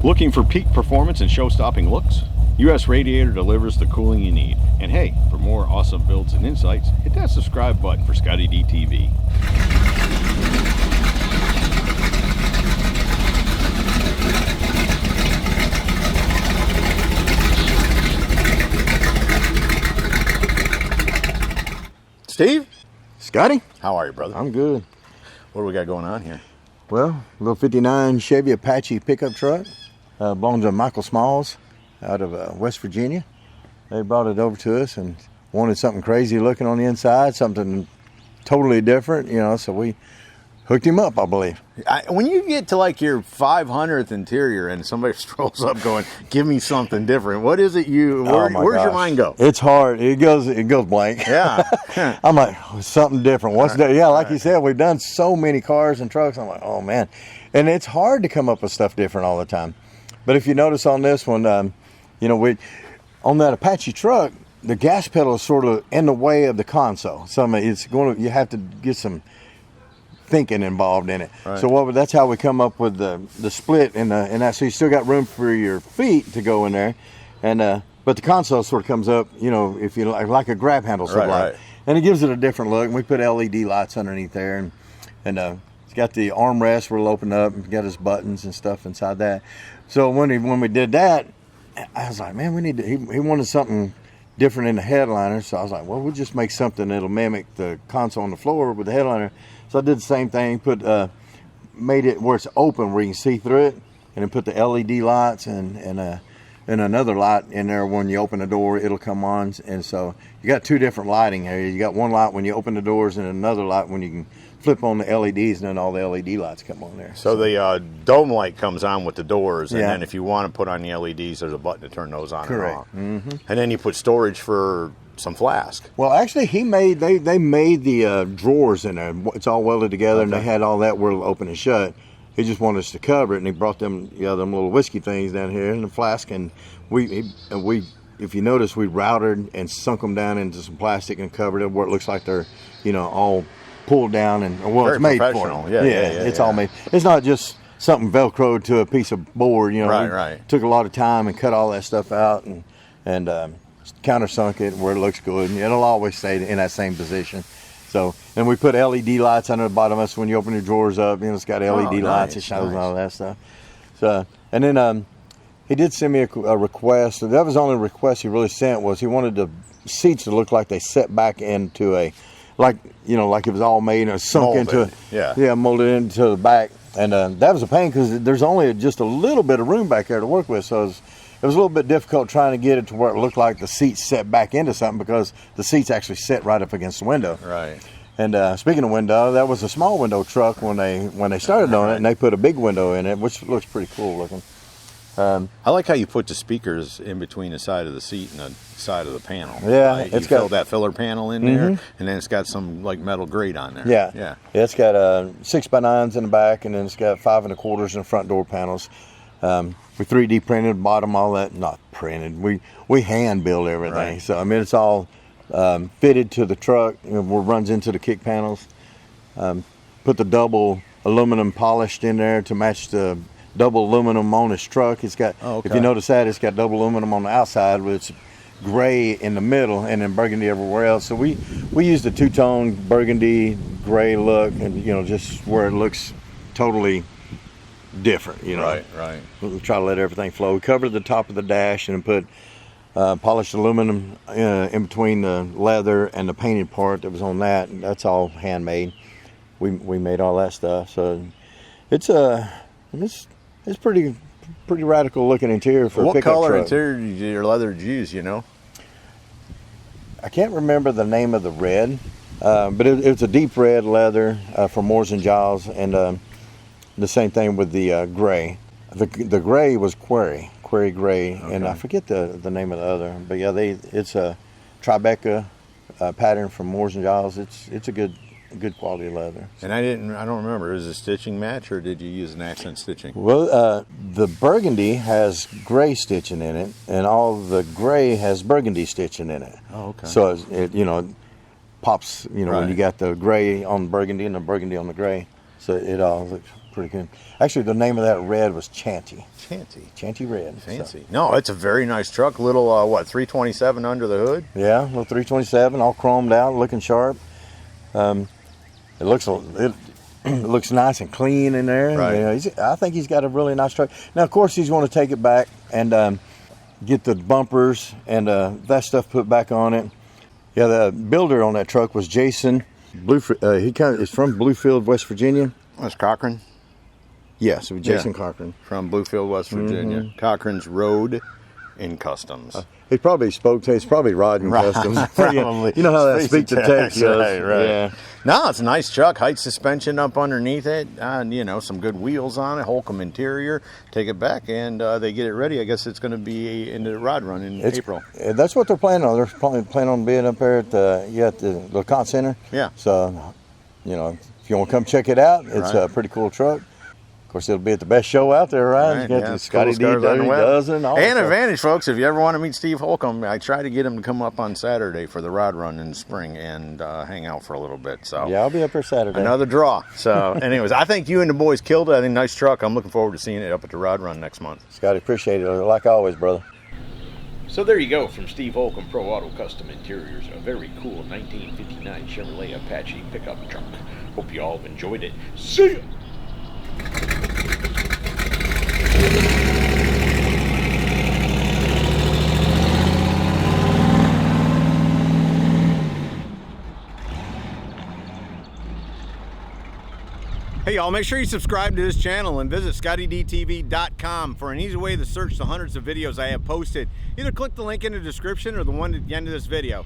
Looking for peak performance and show-stopping looks? US Radiator delivers the cooling you need. And hey, for more awesome builds and insights, hit that subscribe button for ScottieDTV. Steve? Scotty? How are you, brother? I'm good. What do we got going on here? Well, a little 59 Chevy Apache pickup truck. Belongs to Michael Smalls out of West Virginia. They brought it over to us and wanted something crazy looking on the inside, something totally different, you know, so we hooked him up, I believe. When you get to like your 500th interior and somebody strolls up going, give me something different, what is it where's your mind go? It's hard. It goes blank. Yeah. I'm like, something different. What's that? Yeah, like you said, we've done so many cars and trucks. I'm like, oh man. And it's hard to come up with stuff different all the time. But if you notice on this one, you know, on that Apache truck, the gas pedal is sort of in the way of the console. So I mean, you have to get some thinking involved in it. Right. So that's how we come up with the split in that. So you still got room for your feet to go in there, and but the console sort of comes up, you know, if you like a grab handle, sort of like, right. And it gives it a different look. And we put LED lights underneath there, and it's got the armrest where it'll open up, and got his buttons and stuff inside that. So when we did that, I was like, man, we need to. He wanted something different in the headliner, so I was like, well, we'll just make something that'll mimic the console on the floor with the headliner. So I did the same thing, made it where it's open where you can see through it, and then put the LED lights and another light in there. When you open the door, it'll come on. And so you got two different lighting areas. You got one light when you open the doors and another light when you can flip on the LEDs, and then all the LED lights come on there. So the dome light comes on with the doors, and yeah. then if you want to put on the LEDs, there's a button to turn those on. Correct. And off. Mm-hmm. And then you put storage for some flask. Well, actually, they made the drawers in there. It's all welded together, and they had all that where it'll open and shut. He just wanted us to cover it, and he brought them little whiskey things down here in the flask, and we, if you notice, we routed and sunk them down into some plastic and covered it where it looks like they're, all pulled down and Very it's made for professional. them. Yeah, it's all made. It's not just something Velcroed to a piece of board. Right. Took a lot of time and cut all that stuff out and countersunk it where it looks good, and it'll always stay in that same position. So, and we put LED lights under the bottom of it, so when you open your drawers up, it's got LED lights, it shows all that stuff. So, and then he did send me a request. That was the only request he really sent, was he wanted the seats to look like they set back into like it was all made and sunk molded. molded into the back. And that was a pain because there's only just a little bit of room back there to work with, so it was a little bit difficult trying to get it to where it looked like the seats set back into something, because the seats actually set right up against the window. Right. And speaking of window, that was a small window truck when they started on it, and they put a big window in it, which looks pretty cool looking. I like how you put the speakers in between the side of the seat and the side of the panel. Yeah, it's got that filler panel in there, and then it's got some like metal grate on there. Yeah. It's got 6x9s in the back, and then it's got 5 1/4 in the front door panels. We 3D printed bottom, all that. Not printed. We hand build everything. Right. So I mean, it's all fitted to the truck. Where it runs into the kick panels. Put the double aluminum polished in there to match the double aluminum on his truck. It's got, if you notice that, it's got double aluminum on the outside, with it's gray in the middle and then burgundy everywhere else. So we used a two-tone burgundy gray look, and just where it looks totally different. Right. We try to let everything flow. We covered the top of the dash and put polished aluminum in between the leather and the painted part that was on that. And that's all handmade. We made all that stuff. So it's pretty radical looking interior for a pickup truck. What color interior did your leather use? I can't remember the name of the red, but it's a deep red leather from Moores and Giles, and the same thing with the gray. The gray was query gray, and I forget the name of the other. But yeah, it's a Tribeca pattern from Moores and Giles. It's a good quality leather. And I don't remember, is the stitching match, or did you use an accent stitching? Well, the burgundy has gray stitching in it, and all the gray has burgundy stitching in it. Oh, okay. So it pops, when you got the gray on burgundy and the burgundy on the gray. So it all looks pretty good. Actually, the name of that red was Chanty. Chanty Red. Fancy. So. No, it's a very nice truck. Little, what, 327 under the hood? Yeah, little 327, all chromed out, looking sharp. It looks nice and clean in there. Right. You know, I think he's got a really nice truck. Now, of course, he's going to take it back and get the bumpers and that stuff put back on it. Yeah, the builder on that truck was Jason. He's from Bluefield, West Virginia. That's Cochran. Yes, it was Jason Cochran. From Bluefield, West Virginia. Mm-hmm. Cochran's Road in Customs. He probably it's probably Rod and Customs. Probably. You know how that speak to text goes. Right. Yeah. No, it's a nice truck. Height suspension up underneath it. You know, some good wheels on it. Holcomb interior. Take it back and they get it ready. I guess it's going to be into the rod run in April. That's what they're planning on. They're planning on being up there at the LeConte Center. Yeah. So, you know, if you want to come check it out, it's a pretty cool truck. Of course, it'll be at the best show out there, right? You got the ScottieDTV dozen. And advantage, folks, if you ever want to meet Steve Holcomb, I try to get him to come up on Saturday for the rod run in the spring and hang out for a little bit. So yeah, I'll be up there Saturday. Another draw. So anyways, I think you and the boys killed it. I think nice truck. I'm looking forward to seeing it up at the rod run next month. Scotty, appreciate it. Like always, brother. So there you go from Steve Holcomb Pro Auto Custom Interiors, a very cool 1959 Chevrolet Apache pickup truck. Hope you all have enjoyed it. See ya! Hey y'all, make sure you subscribe to this channel and visit ScottieDTV.com for an easy way to search the hundreds of videos I have posted. Either click the link in the description or the one at the end of this video.